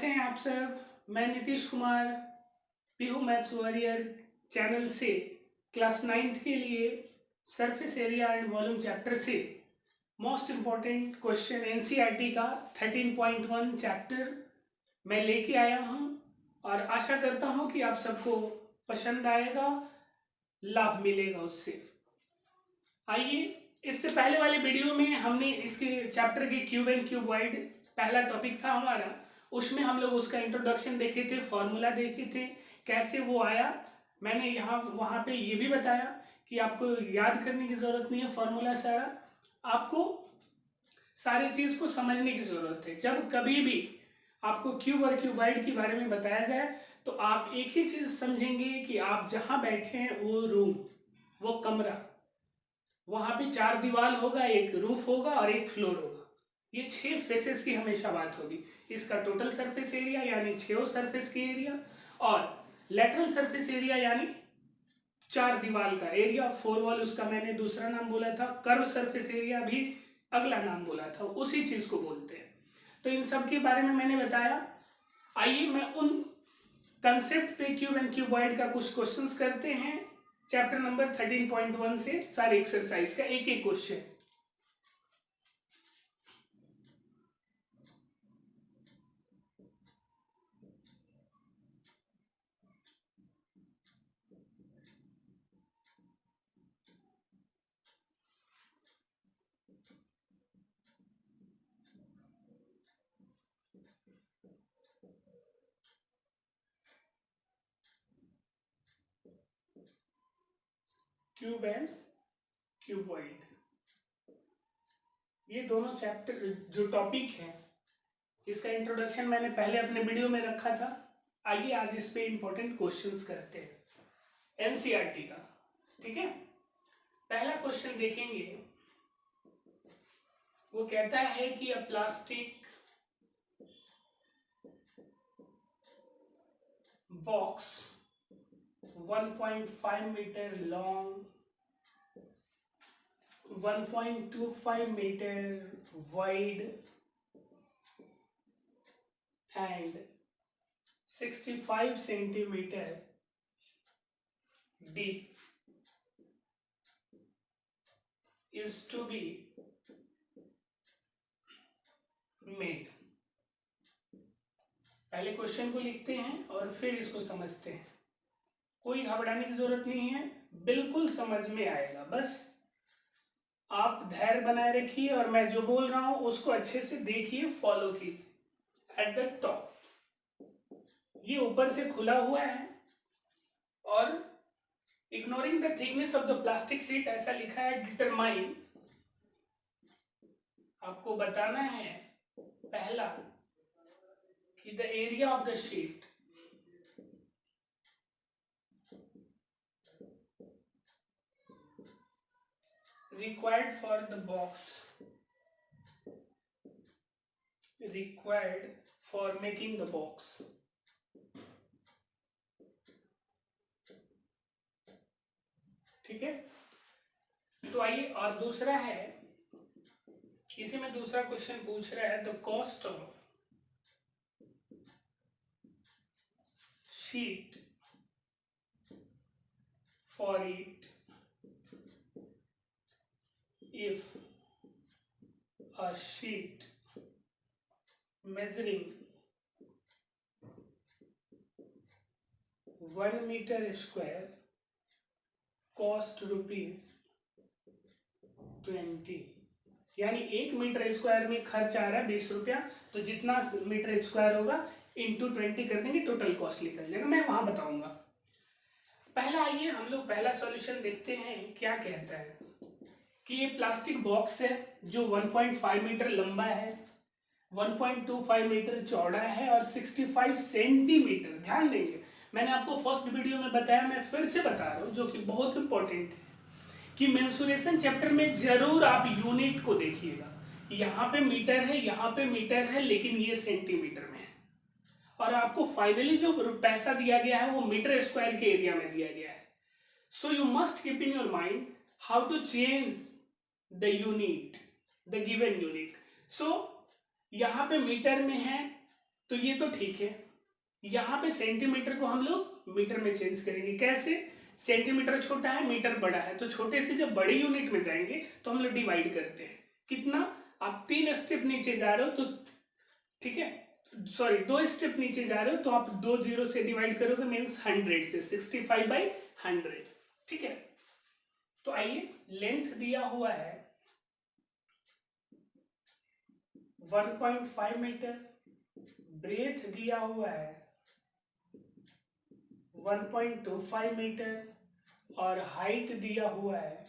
कैसे हैं आप सब। मैं Nitish Kumar Pihu maths warrior channel से क्लास 9th के लिए surface area and volume chapter से मोस्ट इम्पॉर्टेंट क्वेश्चन एनसीईआरटी का 13.1 चैप्टर मैं लेके आया हूँ और आशा करता हूँ कि आप सबको पसंद आएगा, लाभ मिलेगा उससे। आइए, इससे पहले वाले वीडियो में हमने इसके चैप्टर के क्यूब एंड क्यूबॉइड पहला टॉपिक था हमारा, उसमें हम लोग उसका इंट्रोडक्शन देखे थे, फॉर्मूला देखे थे, कैसे वो आया। मैंने यहाँ वहाँ पे ये भी बताया कि आपको याद करने की ज़रूरत नहीं है फॉर्मूला सारा, आपको सारी चीज़ को समझने की ज़रूरत है। जब कभी भी आपको क्यूब और क्यूबॉइड के बारे में बताया जाए तो आप एक ही चीज़ समझेंगे कि आप जहाँ बैठे हैं वो रूम, वो कमरा, वहाँ पे 4 दीवार होगा, एक रूफ होगा और एक फ्लोर होगा। ये 6 फेसेस की हमेशा बात होगी। इसका टोटल सरफेस एरिया यानी 6 सरफेस की एरिया और लेटरल सरफेस एरिया यानी 4 दीवार का एरिया। 4 वॉल उसका मैंने दूसरा नाम बोला था, कर्व सरफेस एरिया भी अगला नाम बोला था, उसी चीज को बोलते हैं। तो इन सब के बारे में मैंने बताया। आइए मैं उन कंसेप्ट पे क्यूब एंड क्यूबॉइड का कुछ क्वेश्चंस करते हैं। चैप्टर नंबर 13.1 से सारे एक्सरसाइज का एक एक क्वेश्चन। क्यूब एंड क्यूबॉइड, ये दोनों चैप्टर जो टॉपिक है इसका इंट्रोडक्शन मैंने पहले अपने वीडियो में रखा था। आइए आज इस पे इंपॉर्टेंट क्वेश्चंस करते हैं एनसीईआरटी का, ठीक है। पहला क्वेश्चन देखेंगे, वो कहता है कि a plastic box 1.5 meter long, 1.25 meter wide and 65 centimeter deep is to be made। पहले क्वेश्चन को लिखते हैं और फिर इसको समझते हैं। कोई घबराने की जरूरत नहीं है, बिल्कुल समझ में आएगा। बस आप धैर्य बनाए रखिए और मैं जो बोल रहा हूं उसको अच्छे से देखिए, फॉलो कीजिए। एट द टॉप ये ऊपर से खुला हुआ है और ignoring the thickness of the plastic sheet ऐसा लिखा है डिटरमाइन। आपको बताना है पहला कि the area of the sheet required for the box, required for making the box, ठीक है। तो आइए, और दूसरा है, इसी में दूसरा क्वेश्चन पूछ रहा है the cost of sheet for it if a sheet measuring 1 meter square cost rupees 20, यानी 1 मीटर स्क्वायर में खर्च आ रहा है 20 रुपया, तो जितना मीटर स्क्वायर होगा इंटू 20 कर देंगे, टोटल कॉस्ट निकल जाएगा। मैं वहां बताऊंगा। पहला आइए हम लोग पहला सॉल्यूशन देखते हैं क्या कहता है कि ये प्लास्टिक बॉक्स है जो 1.5 मीटर लंबा है, 1.25 मीटर चौड़ा है और 65 सेंटीमीटर। ध्यान देंगे, मैंने आपको फर्स्ट वीडियो में बताया, मैं फिर से बता रहा हूँ, जो कि बहुत इंपॉर्टेंट है कि मेंसुरेशन चैप्टर में जरूर आप यूनिट को देखिएगा। यहाँ पे मीटर है, यहाँ पे मीटर है, लेकिन ये सेंटीमीटर में है। और आपको फाइनली जो पैसा दिया गया है वो मीटर स्क्वायर के एरिया में दिया गया है। So you must keep in your mind how to change the unit, the given unit. So यहाँ पे मीटर में है तो ये तो ठीक है। यहाँ पे सेंटीमीटर को हम लोग मीटर में चेंज करेंगे। कैसे? सेंटीमीटर छोटा है, मीटर बड़ा है, तो छोटे से जब बड़े यूनिट में जाएंगे तो हम लोग डिवाइड करते हैं। कितना? आप 3 स्टेप नीचे जा रहे हो तो ठीक है, सॉरी 2 स्टेप नीचे जा रहे हो तो आप 2 जीरो से डिवाइड करोगे, मीन्स 100 से, 65/100। ठीक है, तो आइए, लेंथ दिया हुआ है 1.5 मीटर, ब्रेथ दिया हुआ है 1.25 मीटर और हाइट दिया हुआ है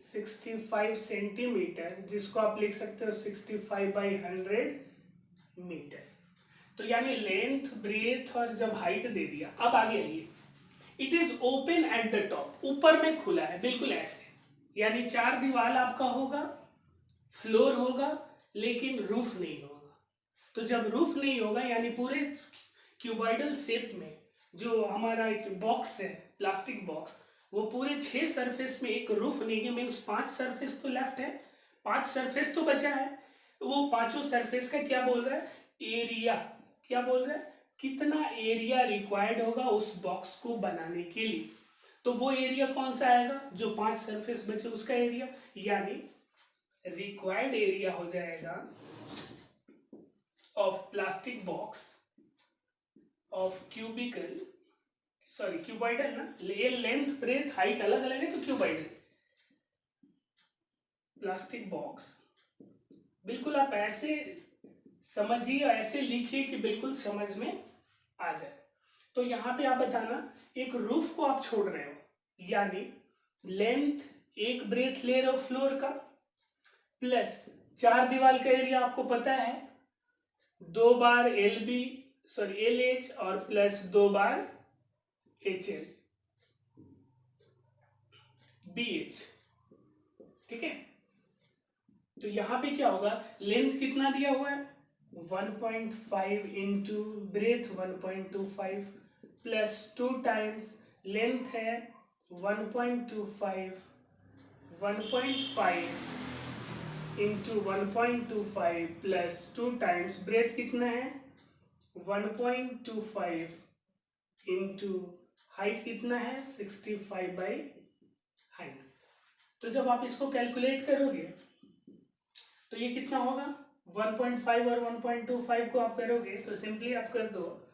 65 सेंटीमीटर, जिसको आप लिख सकते हो 65/100 मीटर। तो यानी लेंथ, ब्रेथ और जब हाइट दे दिया, अब आगे आइए। It is open at the top, ऊपर में खुला है, बिल्कुल ऐसे, यानी 4 दीवार आपका होगा, फ्लोर होगा, लेकिन रूफ नहीं होगा। तो जब रूफ नहीं होगा यानी पूरे क्यूबॉइडल शेप में जो हमारा एक बॉक्स है, प्लास्टिक बॉक्स, वो पूरे 6 सरफेस में एक रूफ नहीं है, मीन्स 5 सरफेस तो लेफ्ट है, 5 सरफेस तो बचा है। वो पांचों सरफेस का क्या बोल रहा है? एरिया। क्या बोल रहा है? कितना एरिया रिक्वायर्ड होगा उस बॉक्स को बनाने के लिए। तो वो एरिया कौन सा आएगा? जो 5 सरफेस बचे उसका एरिया, यानी रिक्वायर्ड एरिया हो जाएगा of plastic box of cubicle, sorry cuboidal ना, ये लेंथ, ब्रेथ, हाइट अलग अलग है तो क्यूबॉइडल, प्लास्टिक बॉक्स। बिल्कुल आप ऐसे समझिए, ऐसे लिखिए कि बिल्कुल समझ में आ जाए। तो यहाँ पे आप बताना, एक रूफ को आप छोड़ रहे हो, यानी लेंथ, एक ब्रेथ ले रहे हो फ्लोर का, प्लस 4 दीवार का एरिया आपको पता है, 2 बार LB, सॉरी LH और प्लस 2 बार HL BH। ठीक है, तो यहां पे क्या होगा? लेंथ कितना दिया हुआ है? 1.5 into breadth 1.25 plus 2 times length है 1.25, 1.5 इंटू 1.25 प्लस 2 टाइम्स ब्रेथ कितना है? 1.25 इंटू हाइट कितना है? 65/100। तो जब आप इसको कैलकुलेट करोगे तो ये कितना होगा? 1.5 और 1.25 को आप करोगे तो सिंपली आप कर दो,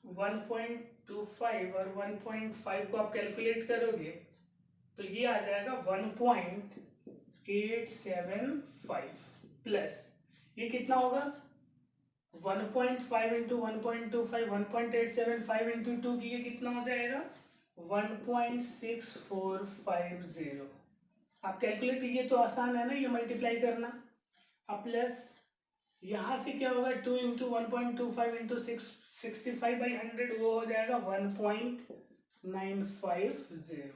1.25 और 1.5 को आप कैलकुलेट करोगे तो ये आ जाएगा 1.875 प्लस ये कितना होगा? 1.5 इंटू 1.25, 1.875 इंटू 2 की ये कितना हो जाएगा? 1.6450। आप कैलकुलेट, ये तो आसान है ना, ये मल्टीप्लाई करना। अब प्लस यहाँ से क्या होगा? 2 इंटू 1.25 इंटू 65/100, वो हो जाएगा 1.950।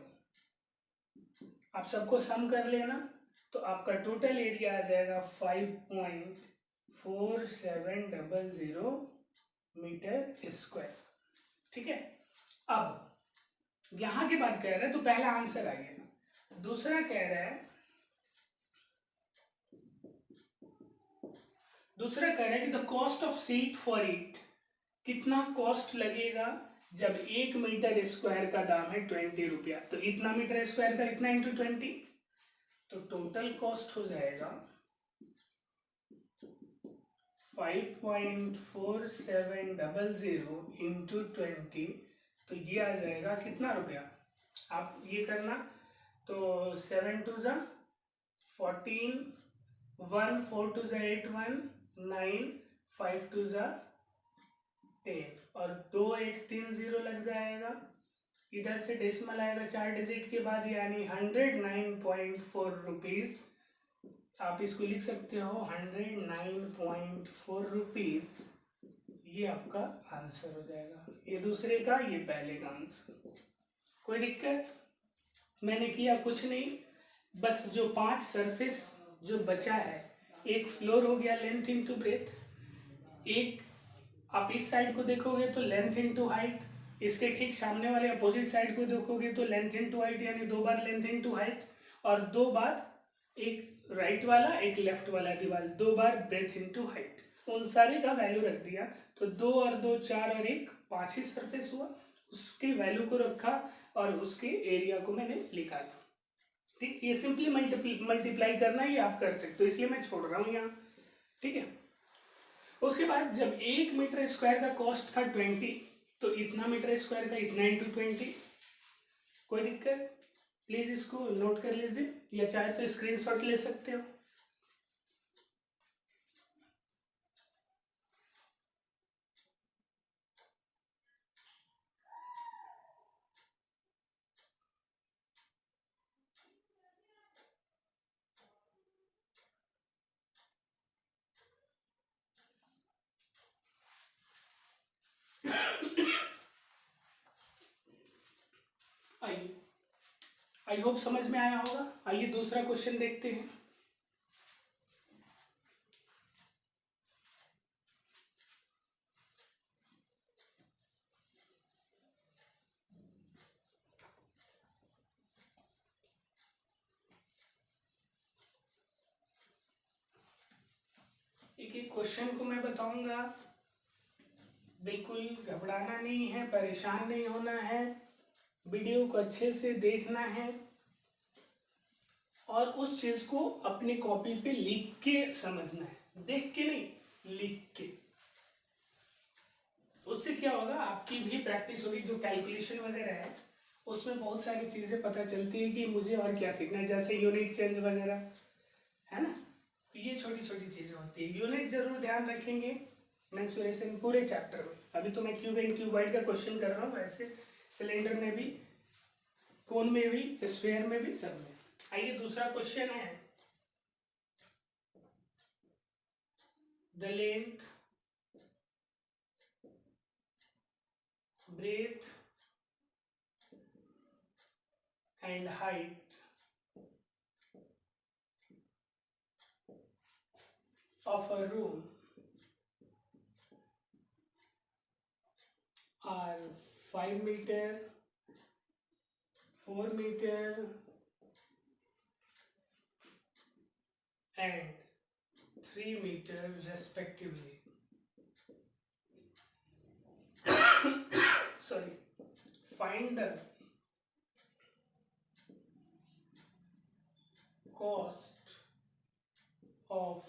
आप सबको सम कर लेना तो आपका टोटल एरिया आ जाएगा 5.4700 मीटर स्क्वायर। ठीक है, अब यहां के बाद कह रहे हैं, तो पहला आंसर आ गया। दूसरा कह रहा है कि the cost of seat for it, कितना कॉस्ट लगेगा जब 1 मीटर स्क्वायर का दाम है 20 रुपया, तो इतना मीटर स्क्वायर का इतना इंटू 20, तो टोटल कॉस्ट हो जाएगा 5.4700 इंटू 20, तो ये आ जाएगा कितना रुपया? आप ये करना, तो 7 टू ज़ा 14, 1 4 टू ज़ा 8, 1 9, 5 टू ज़ा 10 और 2 1 3 0 लग जाएगा। इधर से डेसिमल आएगा 4 डिजिट के बाद, यानी 109.4 रुपीज़। आप इसको लिख सकते हो 109.4 रुपीज़, ये आपका आंसर हो जाएगा। ये दूसरे का, ये पहले का आंसर। कोई दिक्कत? मैंने किया कुछ नहीं, बस जो 5 सरफेस जो बचा है, एक फ्लोर हो गया लेंथ इंटू ब्रेथ, एक आप इस साइड को देखोगे तो लेंथ इंटू हाइट, इसके ठीक सामने वाले अपोजिट साइड को देखोगे तो लेंथ इंटू हाइट, यानी 2 बार लेंथ इंटू हाइट, और 2 बार एक राइट वाला एक लेफ्ट वाला दीवार, 2 बार ब्रेथ इंटू हाइट। उन सारे का वैल्यू रख दिया, तो 2 और 2 4 और 1 5 ही सरफेस हुआ, उसके वैल्यू को रखा और उसके एरिया को मैंने निकाला। ठीक, ये सिंपली मल्टीप्लाई करना ये आप कर सकते हो, इसलिए मैं छोड़ रहा हूँ यहाँ। ठीक है, उसके बाद जब 1 मीटर स्क्वायर का कॉस्ट था 20, तो इतना मीटर स्क्वायर का इतना इंटू 20। कोई दिक्कत? प्लीज इसको नोट कर लीजिए, या चाहे तो स्क्रीनशॉट ले सकते हो। आइए, आई होप समझ में आया होगा। आइए दूसरा क्वेश्चन देखते हैं। एक एक क्वेश्चन को मैं बताऊंगा, बिल्कुल घबराना नहीं है, परेशान नहीं होना है, वीडियो को अच्छे से देखना है और उस चीज को अपनी कॉपी पे लिख के समझना है, देख के नहीं, लिख के। उससे क्या होगा, आपकी भी प्रैक्टिस होगी। जो कैलकुलेशन वगैरह है उसमें बहुत सारी चीजें पता चलती है कि मुझे और क्या सीखना है, जैसे यूनिट चेंज वगैरह, है ना। तो ये छोटी छोटी चीजें होती है, यूनिट जरूर ध्यान रखेंगे मेंसुरेशन पूरे चैप्टर में। अभी तो मैं क्यूब एंड क्यूबॉइड का क्वेश्चन कर रहा हूँ, वैसे सिलेंडर में भी, कोन में भी, स्फीयर में भी, सब में। आइए दूसरा क्वेश्चन है, the length, breadth and height of a room are 5 meter, 4 meter and 3 meter respectively. Sorry, find the cost of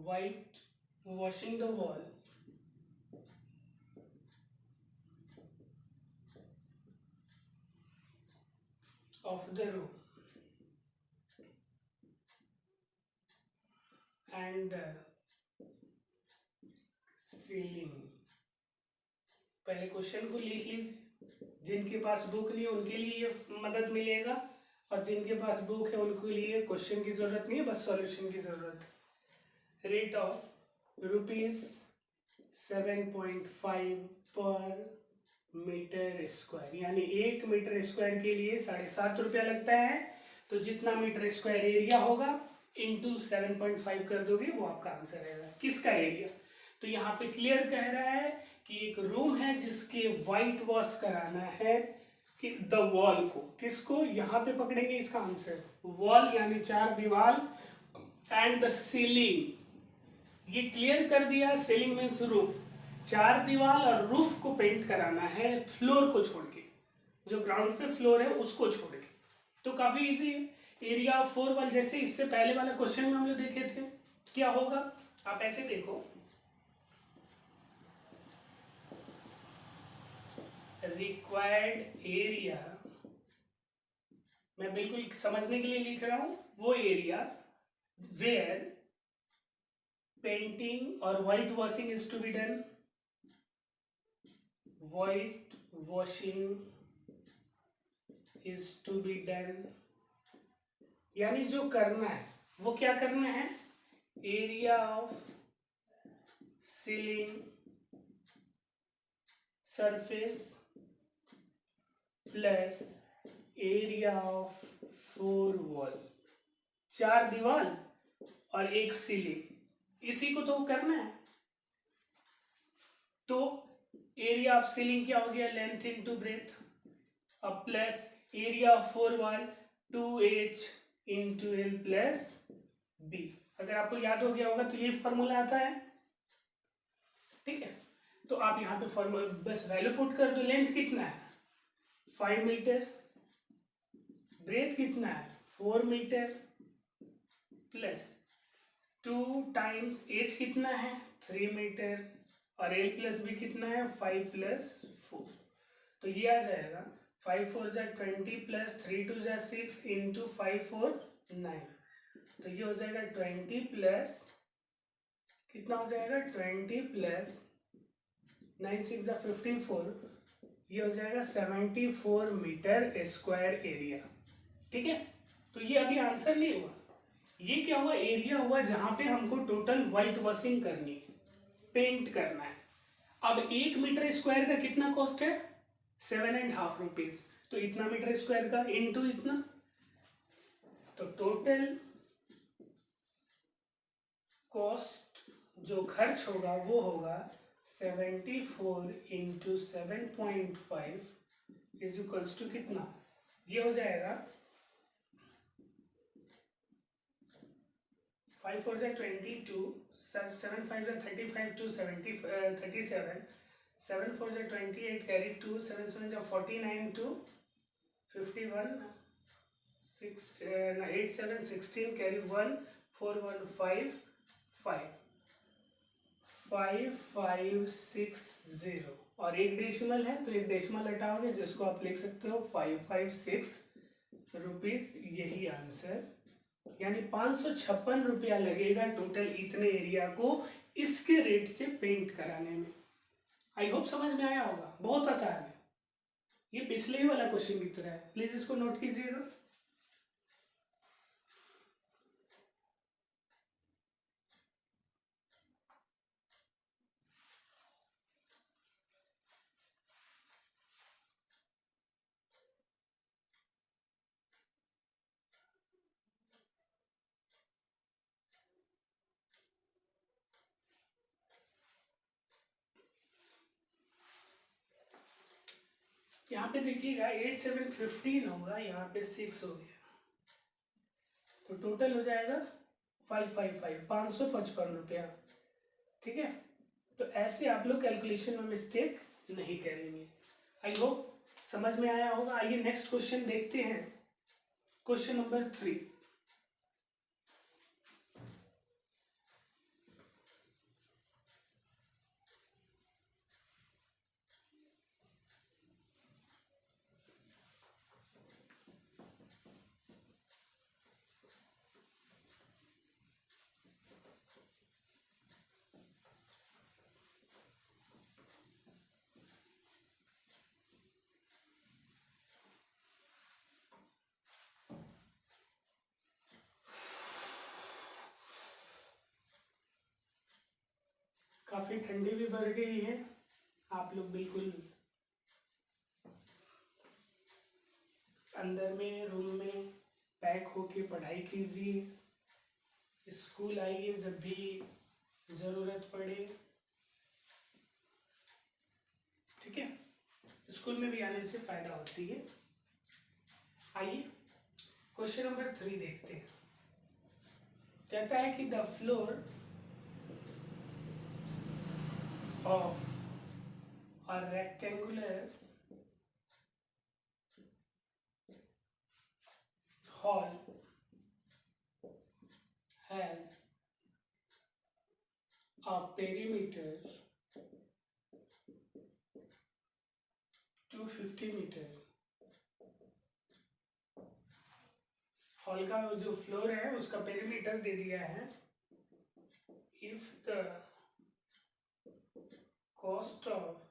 white washing the wall of the room and the ceiling. पहले question को लिख लीजिए, जिनके पास book नहीं है उनके लिए ये मदद मिलेगा, और जिनके पास बुक है उनके लिए क्वेश्चन की जरूरत नहीं है, बस सॉल्यूशन की जरूरत है। रेट ऑफ ₹7.5 पर मीटर स्क्वायर, यानी 1 मीटर स्क्वायर के लिए 7.5 रुपया लगता है। तो जितना मीटर स्क्वायर एरिया होगा इंटू 7.5 कर दोगे, वो आपका आंसर रहेगा। किसका एरिया? तो यहाँ पे क्लियर कह रहा है कि एक रूम है जिसके वाइट वॉश कराना है, कि द वॉल को, किसको यहाँ पे पकड़ेंगे, इसका आंसर वॉल यानी 4 दीवार, एंड द सीलिंग, ये क्लियर कर दिया। सीलिंग मीन्स रूफ, 4 दीवार और रूफ को पेंट कराना है, फ्लोर को छोड़ के, जो ग्राउंड पे फ्लोर है उसको छोड़ के। तो काफी इजी है। एरिया 4 वॉल, जैसे इससे पहले वाला क्वेश्चन में हम लोग देखे थे, क्या होगा, आप ऐसे देखो, रिक्वायर्ड एरिया, मैं बिल्कुल समझने के लिए लिख रहा हूं, वो एरिया वेयर पेंटिंग और white washing is to be done, white washing is to be done, यानी जो करना है वो क्या करना है, area of ceiling surface plus area of 4 wall, 4 दीवार और 1 सीलिंग, इसी को तो करना है। तो एरिया ऑफ सीलिंग क्या हो गया, लेंथ इनटू ब्रेथ, अब plus area of 4 wall 2h into L plus B. अगर आपको याद हो गया होगा तो ये फॉर्मूला आता है, ठीक है। तो आप यहाँ पे फॉर्मूला बस वैल्यू पुट कर दो। लेंथ कितना है 5 मीटर, ब्रेथ कितना है 4 मीटर, प्लस 2 टाइम्स एच कितना है 3 मीटर, और एल प्लस बी कितना है 5 प्लस 4। तो ये आ जाएगा 5 4 जा 20 प्लस 3 2 जा 6 इंटू 5 4 9। तो ये हो जाएगा 20 प्लस कितना हो जाएगा 20 प्लस 9 6 जा 54, ये हो जाएगा 74 मीटर स्क्वायर एरिया, ठीक है। तो ये अभी आंसर नहीं हुआ, ये क्या हुआ एरिया हुआ जहां पे हमको टोटल व्हाइट वॉशिंग करनी है, पेंट करना है। अब 1 मीटर स्क्वायर का कितना कॉस्ट है 7.5 रुपीज, तो इतना मीटर स्क्वायर का इनटू इतना, तो टोटल कॉस्ट जो खर्च होगा वो होगा 74 इंटू 7.5 इज इक्वल्स टू कितना, ये हो जाएगा 5 4 जा 22, 7 5 जा 35 to 37, 7 4 जा 28 कैरी 2, 7 7 जा 49 to 51, 6 8 7 16 कैरी 1, 4 1 5 5 5 5 6 0, और एक डेसिमल है तो एक डेसिमल हटाओगे जिसको आप लिख सकते हो 556 रुपीज। यही आंसर, यानी 556 रुपया लगेगा टोटल इतने एरिया को इसके रेट से पेंट कराने में। आई होप समझ में आया होगा, बहुत आसान है, ये पिछले ही वाला क्वेश्चन की तरह है, प्लीज इसको नोट कीजिएगा। यहाँ पे देखिएगा 8 7 15 होगा, यहाँ पे 6 हो गया, तो टोटल हो जाएगा 555 555 रुपया, ठीक है। तो ऐसे आप लोग कैलकुलेशन में मिस्टेक नहीं करेंगे। आई होप समझ में आया होगा। आइए नेक्स्ट क्वेश्चन देखते हैं, क्वेश्चन नंबर 3। काफी ठंडी भी बढ़ गई है, आप लोग बिल्कुल अंदर में रूम में पैक होके पढ़ाई कीजिए, स्कूल आइए जब भी ज़रूरत पड़े, ठीक है। स्कूल में भी आने से फायदा होती है। आइए क्वेश्चन नंबर 3 देखते हैं। कहता है कि the floor of a rectangular hall has a perimeter 250 meter. Hall का जो फ्लोर है उसका पेरीमीटर दे दिया है। If the cost of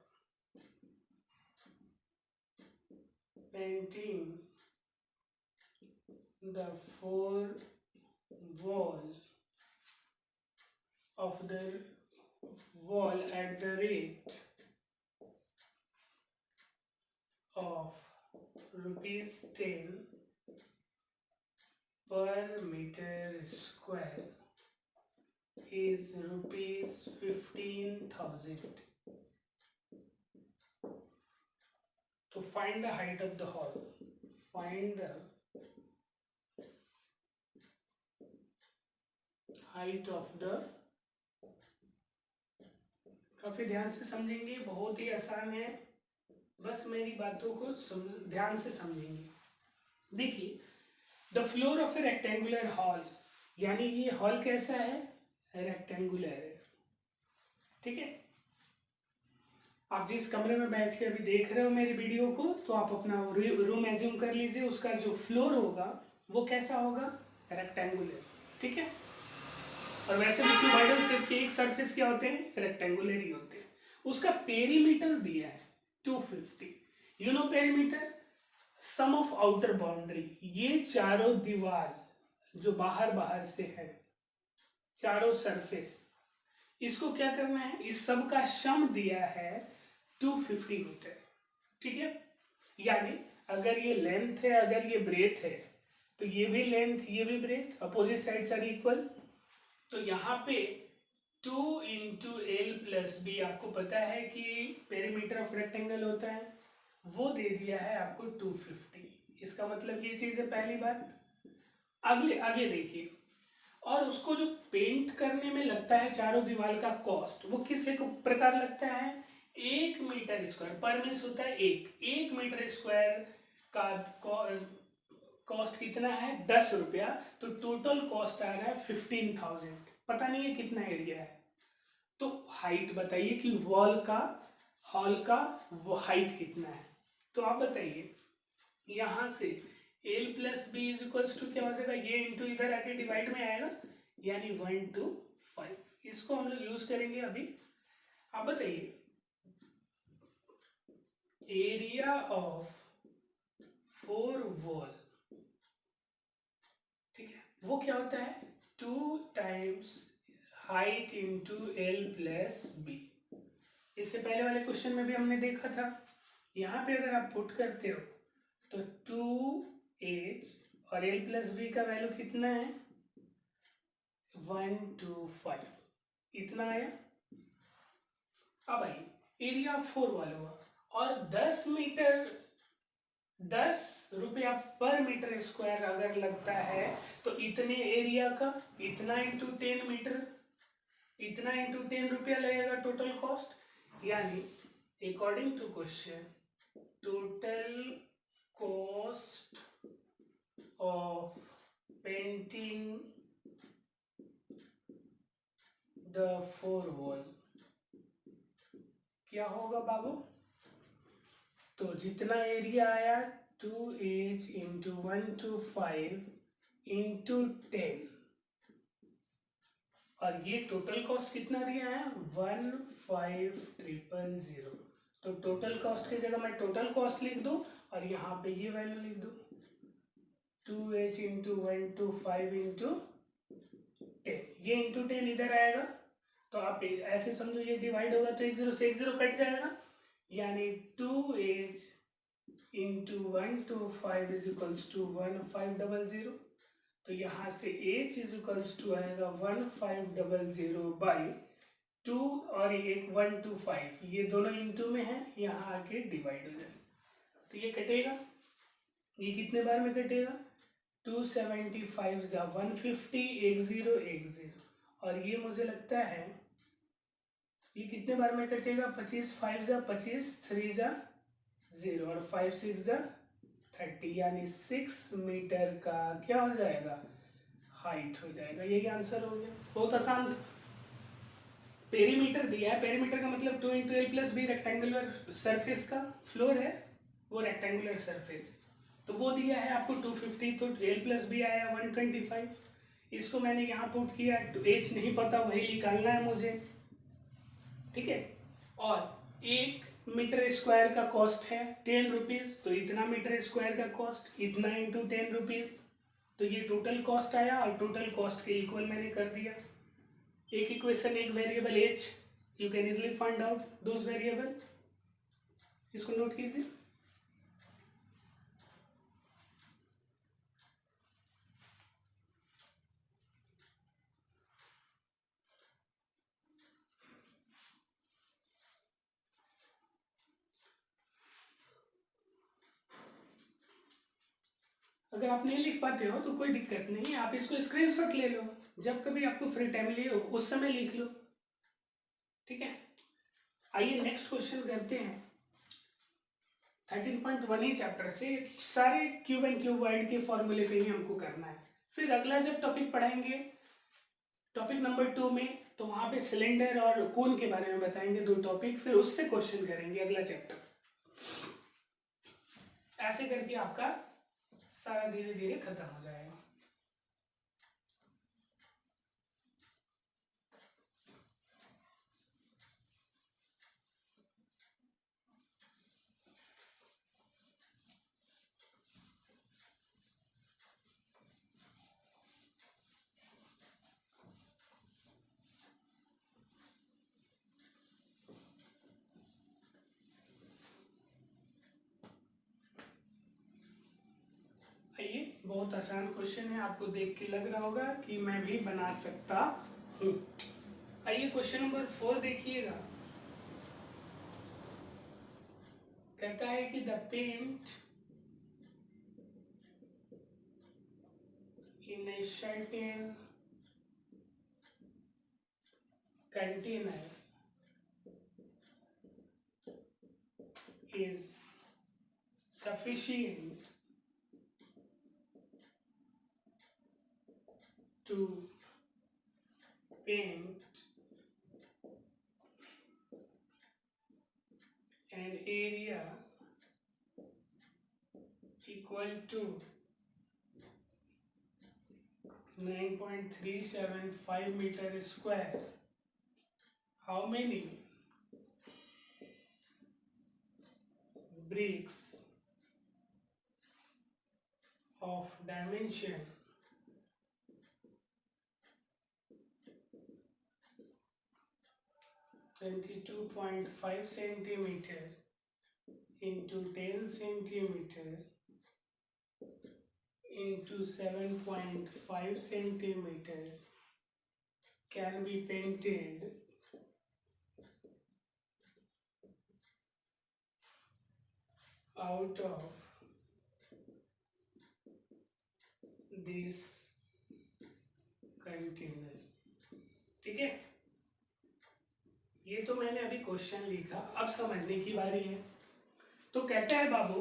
painting the four wall of the wall at the rate of ₹10 per meter square is ₹15,000. To find the height of the hall, find the height of the, काफी ध्यान से समझेंगे, बहुत ही आसान है, बस मेरी बातों को ध्यान से समझेंगे। देखिए, the floor of A rectangular hall, यानी ये हॉल कैसा है, रेक्टेंगुलर है, ठीक है। आप जिस कमरे में बैठ के अभी देख रहे हो मेरी वीडियो को, तो आप अपना रूम एज्यूम कर लीजिए, उसका जो फ्लोर होगा वो कैसा होगा, रेक्टेंगुलर, ठीक है। और वैसे भी क्यूबॉइडल शेप के एक सरफेस क्या होते हैं, रेक्टेंगुलर ही होते हैं। उसका पेरीमीटर दिया है 250, you know perimeter, sum of outer boundary, ये चारों दीवार जो बाहर बाहर से है, चारों सरफेस, इसको क्या करना है, इस सब का सम दिया है 250 मीटर, ठीक है। यानी अगर ये लेंथ है, अगर ये ब्रेथ है, तो ये भी लेंथ, ये भी breadth, opposite sides are equal. तो यहाँ पे 2 इंटू एल प्लस बी, आपको पता है कि पेरीमीटर ऑफ रेक्टेंगल होता है, वो दे दिया है आपको 250। इसका मतलब ये चीज है, पहली बात। आगे देखिए, और उसको जो पेंट करने में लगता है चारों दीवार का कॉस्ट, वो किस प्रकार लगता है, 1 मीटर स्क्वायर पर मीन्स होता है 1 मीटर स्क्वायर का कॉस्ट कितना है, 10 रुपया। तो टोटल कॉस्ट आ रहा है 15,000, पता नहीं है कितना एरिया है। तो हाइट बताइए कि वॉल का, हॉल का वो हाइट कितना है। तो आप बताइए, यहां से L plus B is equals to क्या हो जाएगा, ये इंटू इधर आके डिवाइड में आएगा, यानी 1/5। इसको हम लोग यूज करेंगे अभी। आप बताइए, एरिया ऑफ 4 वॉल, ठीक है, वो क्या होता है, 2 times height into L plus B. इससे पहले वाले क्वेश्चन में भी हमने देखा था। यहाँ पे अगर आप पुट करते हो तो 2h और एल प्लस बी का वैल्यू कितना है, 125, इतना आया। अब आइए एरिया 4 वाला हुआ, और 10 रुपया पर मीटर स्क्वायर अगर लगता है, तो इतने एरिया का इतना इंटू 10 मीटर, इतना इंटू 10 रुपया लगेगा टोटल कॉस्ट। यानी according to question, total cost of painting the 4 wall क्या होगा बाबू, तो जितना एरिया आया 2h इंटू 125 इंटू 10, और ये टोटल कॉस्ट कितना दिया है, 15,000। तो टोटल कॉस्ट की जगह मैं टोटल कॉस्ट लिख दूं, और यहाँ पे ये वैल्यू लिख दूं, 2h इंटू 125 इंटू 10, ये इंटू 10 इधर आएगा। तो आप ऐसे समझो, ये डिवाइड होगा तो 1 0 से 1 0 कट जाएगा, यानी 2h into 125 is equals to 1500। तो यहाँ से h इज इक्वल्स टू आएगा 1500 बाई 2, और एक 125, ये दोनों इंटू में है, यहाँ आके डिवाइड हो जाएगा। तो ये कटेगा, ये कितने बार में कटेगा, 275 जा 150, 1010, और ये मुझे लगता है ये कितने बार में कटेगा, 25 5 जा 25, 3 जा 0, और 5 6 जा 30, यानी 6 मीटर का क्या हो जाएगा, हाइट हो जाएगा। यही आंसर हो गया, बहुत आसान था। पेरीमीटर दिया है, पेरीमीटर का मतलब 2 into L plus B, rectangular surface का फ्लोर है, वो रेक्टेंगुलर सरफेस, तो वो दिया है आपको 250, तो एल प्लस बी आया 125। इसको मैंने यहाँ पुट किया, तो एच नहीं पता, वही निकालना है मुझे, ठीक है। और 1 मीटर स्क्वायर का कॉस्ट है 10 रुपीज, तो इतना मीटर स्क्वायर का कॉस्ट, इतना इंटू 10 रुपीज, तो ये टोटल कॉस्ट आया, और टोटल कॉस्ट के इक्वल मैंने कर दिया। एक इक्वेशन, एक variable H, you can easily find out those variable, इसको नोट कीजिए। अगर आप नहीं लिख पाते हो तो कोई दिक्कत नहीं है, आप इसको स्क्रीनशॉट ले लो, जब कभी आपको फ्री टाइम लिए उस समय लिख लो, ठीक है। आइए नेक्स्ट क्वेश्चन करते हैं। 13.1 ही चैप्टर से सारे क्यूब एंड क्यूबॉइड के फॉर्मूले पे ही हमको करना है। फिर अगला जब टॉपिक पढ़ाएंगे टॉपिक नंबर 2 में, तो वहां पे सिलेंडर और कोन के बारे में बताएंगे 2 टॉपिक, फिर उससे क्वेश्चन करेंगे अगला चैप्टर। ऐसे करके आपका सारा धीरे धीरे खत्म हो जाएगा। आइए, बहुत आसान क्वेश्चन है, आपको देख के लग रहा होगा कि मैं भी बना सकता हूँ। आइए क्वेश्चन नंबर 4 देखिएगा। कहता है कि the paint in a certain container is sufficient to paint an area equal to 9.375 meter square. How many bricks of dimension 22.5 centimeter into 10 centimeter into 7.5 centimeter can be painted out of this container। ठीक है, ये तो मैंने अभी question लिखा, अब समझने की बारी है। तो कहता है बाबू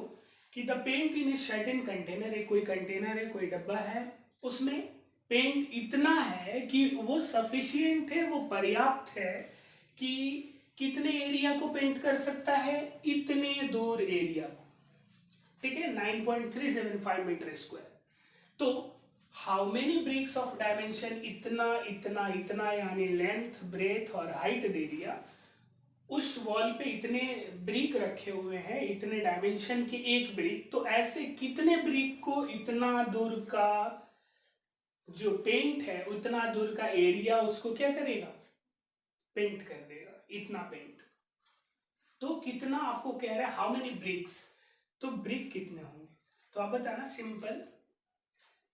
कि the paint in a certain container है, कोई कंटेनर है, कोई डब्बा है, उसमें पेंट इतना है कि वो सफिशिएंट है, वो पर्याप्त है कि कितने एरिया को पेंट कर सकता है, इतने दूर एरिया को, ठीक है, 9.375 मीटर स्क्वायर। तो how many bricks of dimension, इतना इतना इतना यानी लेंथ ब्रेथ और हाइट दे दिया, उस वॉल पे इतने ब्रिक रखे हुए हैं, इतने डायमेंशन के एक ब्रिक, तो ऐसे कितने ब्रिक को इतना दूर का जो पेंट है, उतना दूर का एरिया उसको क्या करेगा, पेंट कर देगा, इतना पेंट। तो कितना आपको कह रहा है, हाउ मेनी ब्रिक्स, तो ब्रिक कितने होंगे, तो आप बताना। सिंपल,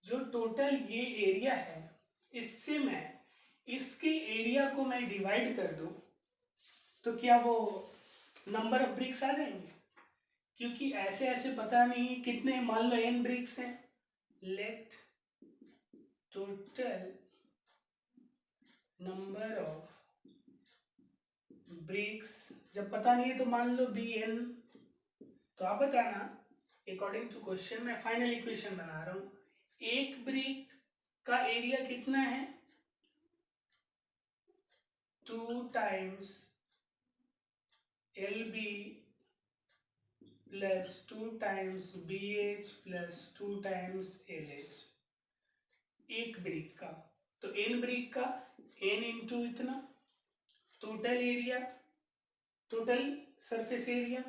जो टोटल ये एरिया है, इससे मैं इसके एरिया को मैं डिवाइड कर दूं, तो क्या वो नंबर ऑफ ब्रिक्स आ जाएंगे, क्योंकि ऐसे ऐसे पता नहीं कितने, मान लो n ब्रिक्स हैं, let total number of BRICS, जब पता नहीं है तो मान लो bn। तो आप बताना अकॉर्डिंग टू क्वेश्चन, मैं फाइनल इक्वेशन बना रहा हूं, एक ब्रिक का एरिया कितना है, 2 times LB plus 2 times BH plus 2 times LH, एक ब्रिक का। तो n ब्रिक का n इंटू इतना total area, total surface area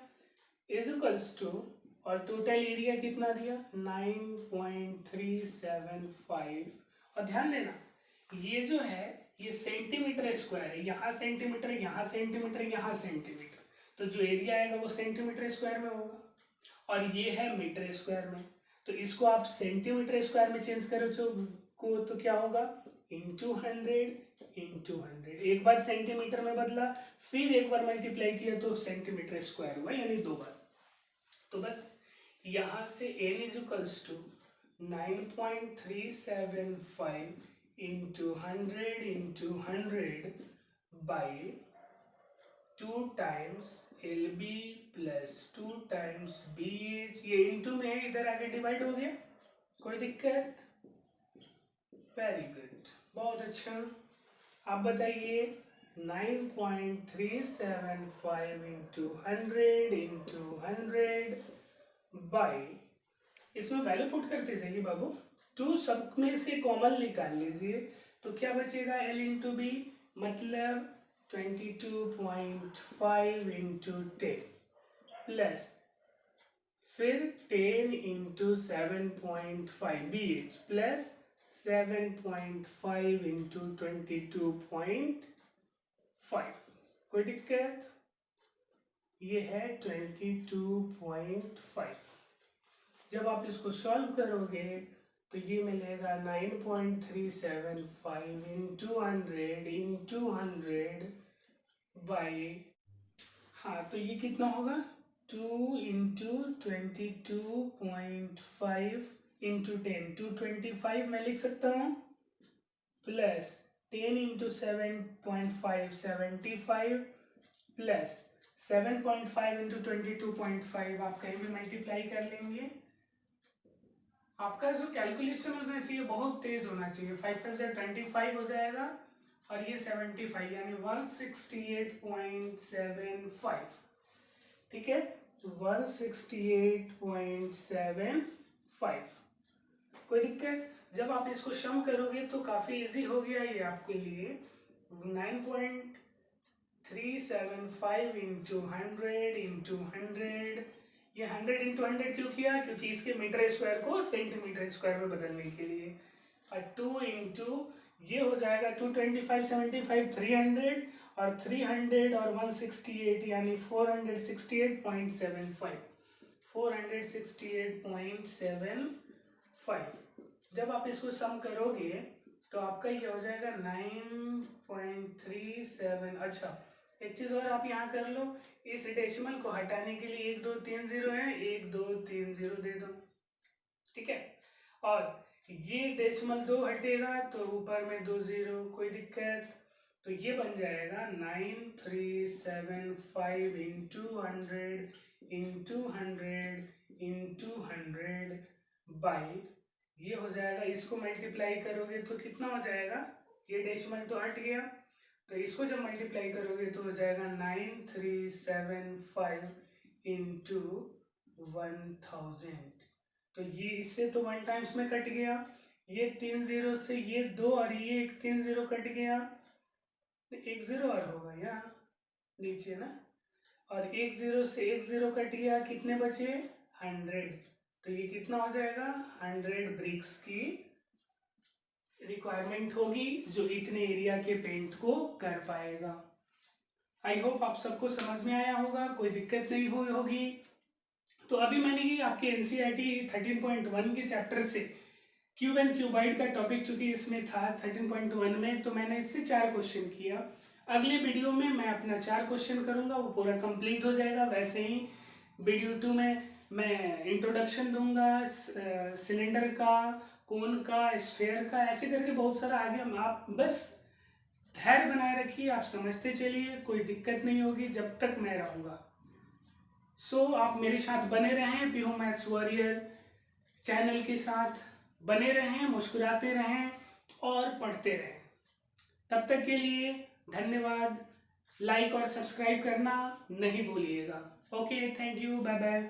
is equals to, और टोटल एरिया कितना दिया 9.375। और ध्यान देना ये जो है ये सेंटीमीटर स्क्वायर है, यहाँ सेंटीमीटर, यहाँ सेंटीमीटर, यहाँ सेंटीमीटर, तो जो एरिया आएगा वो सेंटीमीटर स्क्वायर में होगा, और ये है मीटर स्क्वायर में। तो इसको आप सेंटीमीटर स्क्वायर में चेंज करो को, तो क्या होगा इंटू 100 इंटू 100, एक बार सेंटीमीटर में बदला, फिर एक बार मल्टीप्लाई किया तो सेंटीमीटर स्क्वायर हुआ, यानी 2 बार। तो बस यहाँ से n is equals to 9.375 into 100 into 100 by 2 times LB plus 2 times BH, ये इंटू में है, इधर आगे डिवाइड हो गया, कोई दिक्कत? वेरी गुड, बहुत अच्छा। आप बताइए 9.375 इंटू 100 बाई, इसमें वैल्यू पुट करते जाइए बाबू, 2 सब में से कॉमन निकाल लीजिए, तो क्या बचेगा L इंटू बी, मतलब 22.5 इंटू 10 प्लस फिर 10 इंटू 7.5 BH प्लस 7.5 इंटू 22.5, कोई दिक्कत? ये है 22.5। जब आप इसको सॉल्व करोगे तो ये मिलेगा 9.375 इंटू 100 बाई, हाँ तो ये कितना होगा 2 इंटू 22.5 इंटू 10, 225 मैं लिख सकता हूँ, प्लस 10 इंटू 7.5 75 प्लस 7.5 इंटू 22.5, आप कहीं भी मल्टीप्लाई कर लेंगे। आपका जो कैलकुलेशन होना चाहिए बहुत तेज होना चाहिए, 5 टाइम्स 25 हो जाएगा और ये 75 यानी 168.75, ठीक है, 168.75, कोई दिक्कत? जब आप इसको सम करोगे तो काफ़ी इजी हो गया ये आपके लिए। 9.375 इंटू 100 इंटू 100, ये 100 इंटू 100 क्यों किया? क्योंकि इसके मीटर स्क्वायर को सेंटीमीटर स्क्वायर में बदलने के लिए। और 2 इंटू ये हो जाएगा 225 75 300 और 300 और 168 यानी 468.75, 468.75। जब आप इसको सम करोगे तो आपका ये हो जाएगा 9.37। अच्छा एक चीज़ और आप यहाँ कर लो, इस डेसिमल को हटाने के लिए 1 2 3 0 है, 1 2 3 0 दे दो, ठीक है, और ये डेसिमल 2 हटेगा तो ऊपर में 2 0, कोई दिक्कत? तो ये बन जाएगा 9375 इंटू 100 इंटू 100 इंटू 100 बाई, ये हो जाएगा, इसको मल्टीप्लाई करोगे तो कितना हो जाएगा, ये डेसिमल तो हट गया, तो इसको जब मल्टीप्लाई करोगे तो हो जाएगा 9375 इंटू 1000, तो ये इससे तो 1 टाइम्स में कट गया, ये 3 0 से ये 2 और ये एक 3 0 कट गया, तो 1 0 और होगा यहाँ नीचे ना, और 1 0 से 1 0 कट गया, कितने बचे 100, तो ये कितना हो जाएगा 100 ब्रिक्स की रिक्वायरमेंट होगी जो इतने एरिया के पेंट को कर पाएगा। आई होप आप सबको समझ में आया होगा, कोई दिक्कत नहीं हुई होगी। तो अभी मैंने ये आपके एनसीईआरटी 13.1 के चैप्टर से क्यूब एंड क्यूबाइड का टॉपिक चूंकि इसमें था 13.1 में, तो मैंने इससे 4 क्वेश्चन किया। अगले वीडियो में मैं अपना 4 क्वेश्चन करूंगा, वो पूरा कंप्लीट हो जाएगा। वैसे ही वीडियो 2 में मैं इंट्रोडक्शन दूंगा सिलेंडर का, कोन का, स्फेयर का, ऐसे करके बहुत सारा आगे। आप बस धैर्य बनाए रखिए, आप समझते चलिए, कोई दिक्कत नहीं होगी जब तक मैं रहूँगा। सो आप मेरे साथ बने रहें, पीहू मैथ्स वॉरियर चैनल के साथ बने रहें, मुस्कुराते रहें और पढ़ते रहें। तब तक के लिए धन्यवाद। लाइक और सब्सक्राइब करना नहीं भूलिएगा। Okay, thank you, bye bye.